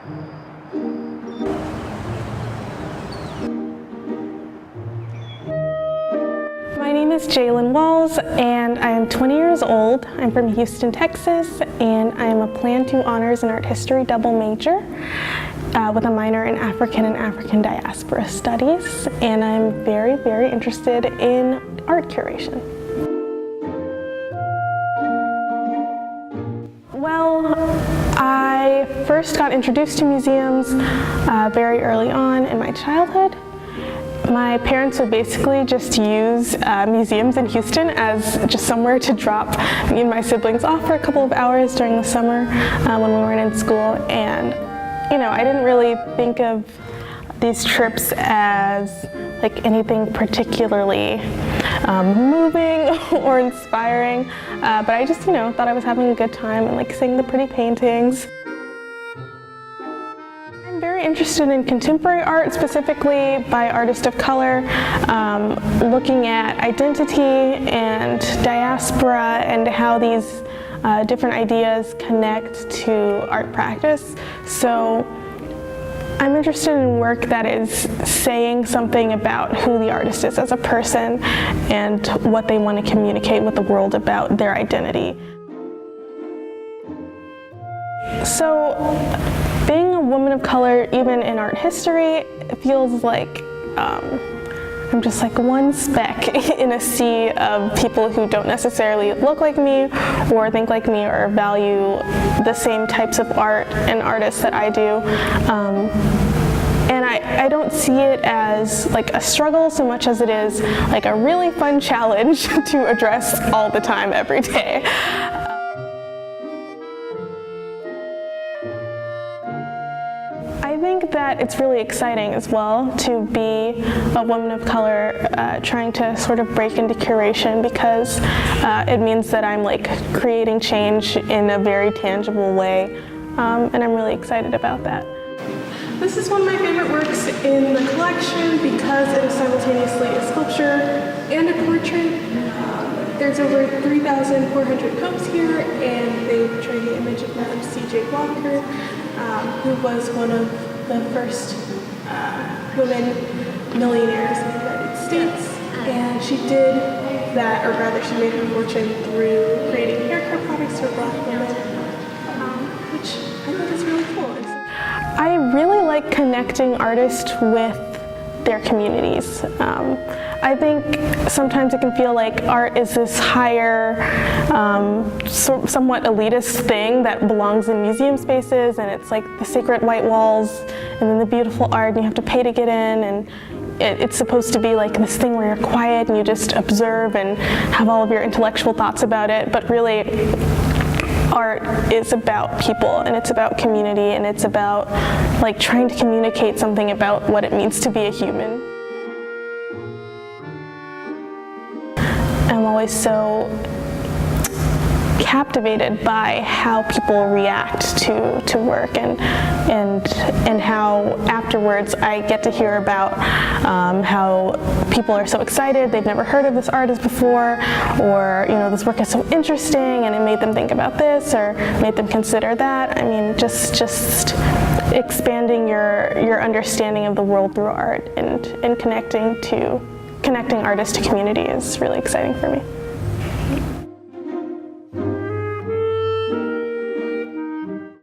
My name is Jaelynn and I am 20 years old. I'm from Houston, Texas, and I am a Plan 2 Honors in Art History double major with a minor in African and African Diaspora Studies, and I'm very, very interested in art curation. Well, I first got introduced to museums very early on in my childhood. My parents would basically just use museums in Houston as just somewhere to drop me and my siblings off for a couple of hours during the summer when we weren't in school. And, you know, I didn't really think of these trips as like anything particularly moving or inspiring, but I just, you know, thought I was having a good time and like seeing the pretty paintings. I'm very interested in contemporary art, specifically by artists of color, looking at identity and diaspora and how these different ideas connect to art practice. So I'm interested in work that is saying something about who the artist is as a person and what they want to communicate with the world about their identity. So, being a woman of color, even in art history, it feels like I'm just like one speck in a sea of people who don't necessarily look like me or think like me or value the same types of art and artists that I do. And I don't see it as like a struggle so much as it is like a really fun challenge to address all the time, every day. I think that it's really exciting as well to be a woman of color trying to sort of break into curation, because it means that I'm like creating change in a very tangible way, and I'm really excited about that. This is one of my favorite works in the collection because it is simultaneously a sculpture and a portrait. There's over 3,400 coats here, and they portray the image of Madam C.J. Walker, who was one of the first women millionaires in the United States. And she did that, or rather she made her fortune through creating haircare products for Black women, which I think is really cool. I really like connecting artists with their communities. I think sometimes it can feel like art is this higher, somewhat elitist thing that belongs in museum spaces, and it's like the sacred white walls and then the beautiful art, and you have to pay to get in, and it's supposed to be like this thing where you're quiet and you just observe and have all of your intellectual thoughts about it, but really art is about people, and it's about community, and it's about like trying to communicate something about what it means to be a human. I'm always so captivated by how people react to work, and how afterwards I get to hear about how people are so excited, they've never heard of this artist before, or you know, this work is so interesting and it made them think about this or made them consider that. I mean, just expanding your understanding of the world through art and connecting artists to community is really exciting for me.